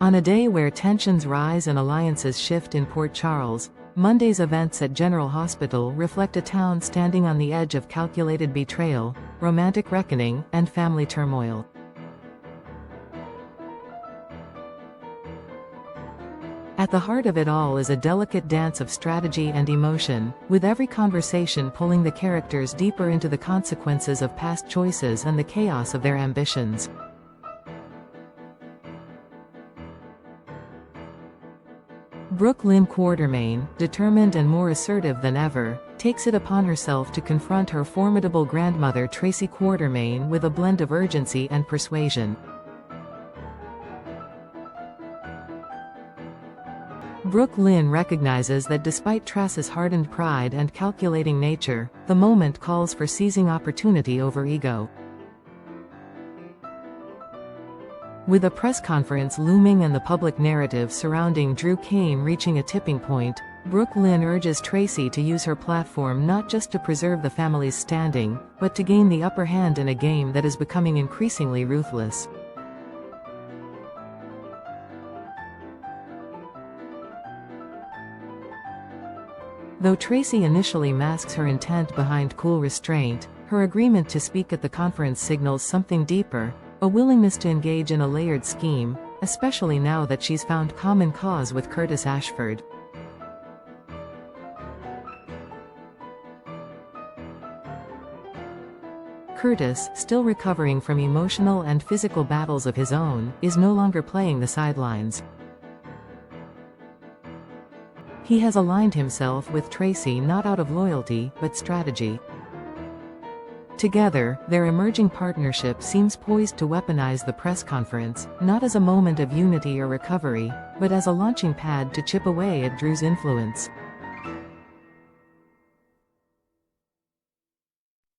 On a day where tensions rise and alliances shift in Port Charles, Monday's events at General Hospital reflect a town standing on the edge of calculated betrayal, romantic reckoning, and family turmoil. At the heart of it all is a delicate dance of strategy and emotion, with every conversation pulling the characters deeper into the consequences of past choices and the chaos of their ambitions. Brooke Lynn Quartermaine, determined and more assertive than ever, takes it upon herself to confront her formidable grandmother Tracy Quartermaine with a blend of urgency and persuasion. Brooke Lynn recognizes that despite Trace's hardened pride and calculating nature, the moment calls for seizing opportunity over ego. With a press conference looming and the public narrative surrounding Drew Kane reaching a tipping point, Brooke Lynn urges Tracy to use her platform not just to preserve the family's standing, but to gain the upper hand in a game that is becoming increasingly ruthless. Though Tracy initially masks her intent behind cool restraint, her agreement to speak at the conference signals something deeper, a willingness to engage in a layered scheme, especially now that she's found common cause with Curtis Ashford. Curtis, still recovering from emotional and physical battles of his own, is no longer playing the sidelines. He has aligned himself with Tracy not out of loyalty, but strategy. Together, their emerging partnership seems poised to weaponize the press conference, not as a moment of unity or recovery, but as a launching pad to chip away at Drew's influence.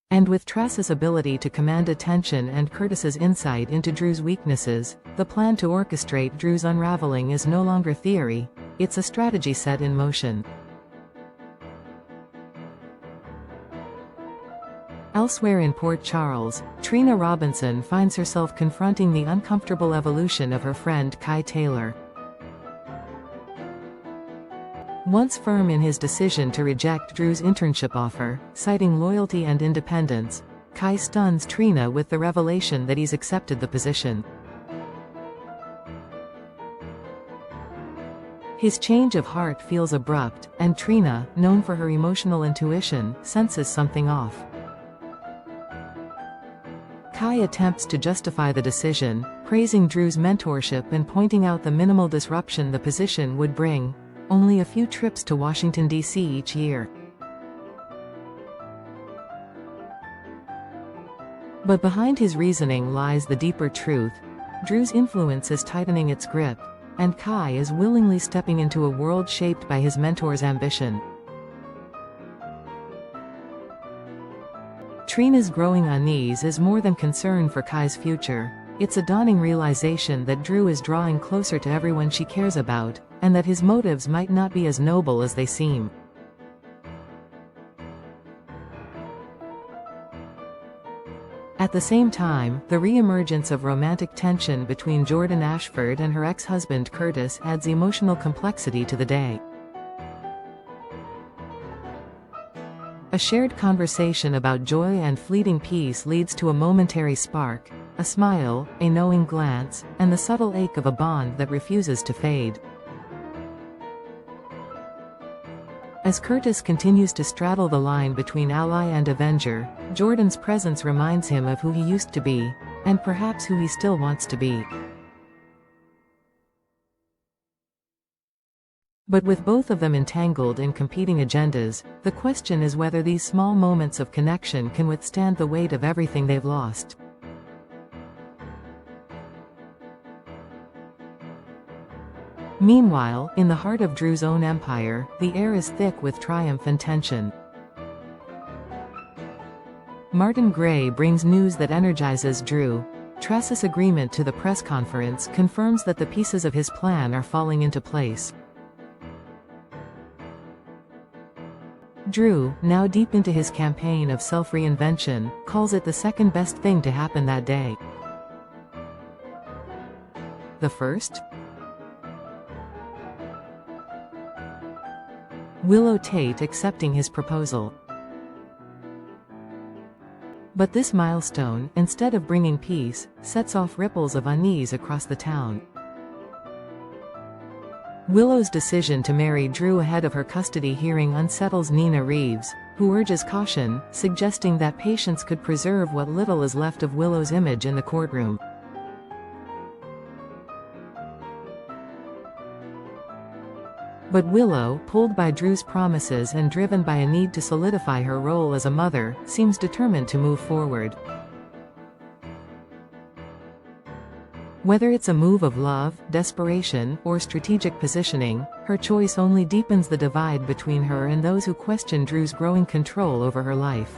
And with Trace's ability to command attention and Curtis's insight into Drew's weaknesses, the plan to orchestrate Drew's unraveling is no longer theory, it's a strategy set in motion. Elsewhere in Port Charles, Trina Robinson finds herself confronting the uncomfortable evolution of her friend Kai Taylor. Once firm in his decision to reject Drew's internship offer, citing loyalty and independence, Kai stuns Trina with the revelation that he's accepted the position. His change of heart feels abrupt, and Trina, known for her emotional intuition, senses something off. Kai attempts to justify the decision, praising Drew's mentorship and pointing out the minimal disruption the position would bring, only a few trips to Washington, D.C. each year. But behind his reasoning lies the deeper truth. Drew's influence is tightening its grip, and Kai is willingly stepping into a world shaped by his mentor's ambition. Trina's growing unease is more than concern for Kai's future, it's a dawning realization that Drew is drawing closer to everyone she cares about, and that his motives might not be as noble as they seem. At the same time, the re-emergence of romantic tension between Jordan Ashford and her ex-husband Curtis adds emotional complexity to the day. A shared conversation about joy and fleeting peace leads to a momentary spark, a smile, a knowing glance, and the subtle ache of a bond that refuses to fade. As Curtis continues to straddle the line between ally and avenger, Jordan's presence reminds him of who he used to be, and perhaps who he still wants to be. But with both of them entangled in competing agendas, the question is whether these small moments of connection can withstand the weight of everything they've lost. Meanwhile, in the heart of Drew's own empire, the air is thick with triumph and tension. Martin Gray brings news that energizes Drew. Trace's agreement to the press conference confirms that the pieces of his plan are falling into place. Drew, now deep into his campaign of self-reinvention, calls it the second best thing to happen that day. The first? Willow Tate accepting his proposal. But this milestone, instead of bringing peace, sets off ripples of unease across the town. Willow's decision to marry Drew ahead of her custody hearing unsettles Nina Reeves, who urges caution, suggesting that patience could preserve what little is left of Willow's image in the courtroom. But Willow, pulled by Drew's promises and driven by a need to solidify her role as a mother, seems determined to move forward. Whether it's a move of love, desperation, or strategic positioning, her choice only deepens the divide between her and those who question Drew's growing control over her life.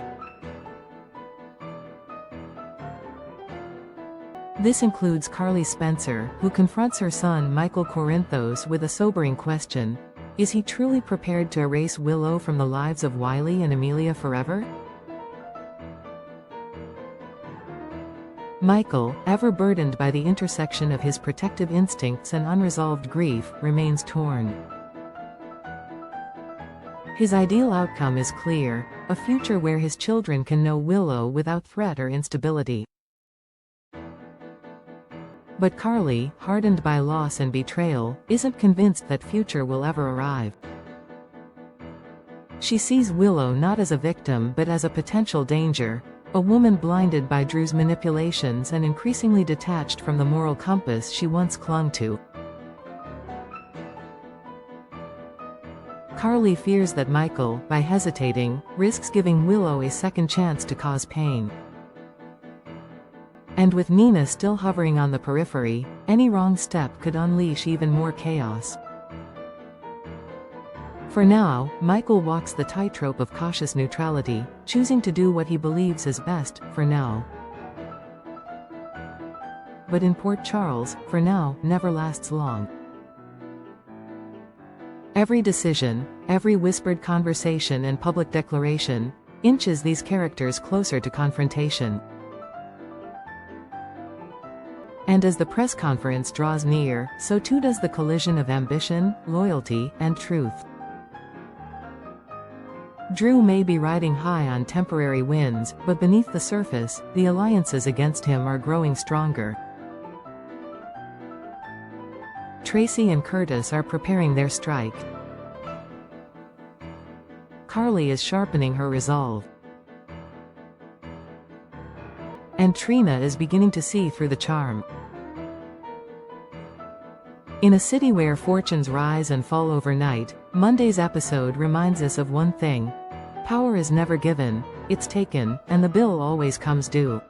This includes Carly Spencer, who confronts her son Michael Corinthos with a sobering question: is he truly prepared to erase Willow from the lives of Wiley and Amelia forever? Michael, ever burdened by the intersection of his protective instincts and unresolved grief, remains torn. His ideal outcome is clear: a future where his children can know Willow without threat or instability. But Carly, hardened by loss and betrayal, isn't convinced that future will ever arrive. She sees Willow not as a victim but as a potential danger, a woman blinded by Drew's manipulations and increasingly detached from the moral compass she once clung to. Carly fears that Michael, by hesitating, risks giving Willow a second chance to cause pain. And with Nina still hovering on the periphery, any wrong step could unleash even more chaos. For now, Michael walks the tightrope of cautious neutrality, choosing to do what he believes is best, for now. But in Port Charles, for now, never lasts long. Every decision, every whispered conversation and public declaration, inches these characters closer to confrontation. And as the press conference draws near, so too does the collision of ambition, loyalty, and truth. Drew may be riding high on temporary wins, but beneath the surface, the alliances against him are growing stronger. Tracy and Curtis are preparing their strike. Carly is sharpening her resolve. And Trina is beginning to see through the charm. In a city where fortunes rise and fall overnight, Monday's episode reminds us of one thing: power is never given, it's taken, and the bill always comes due.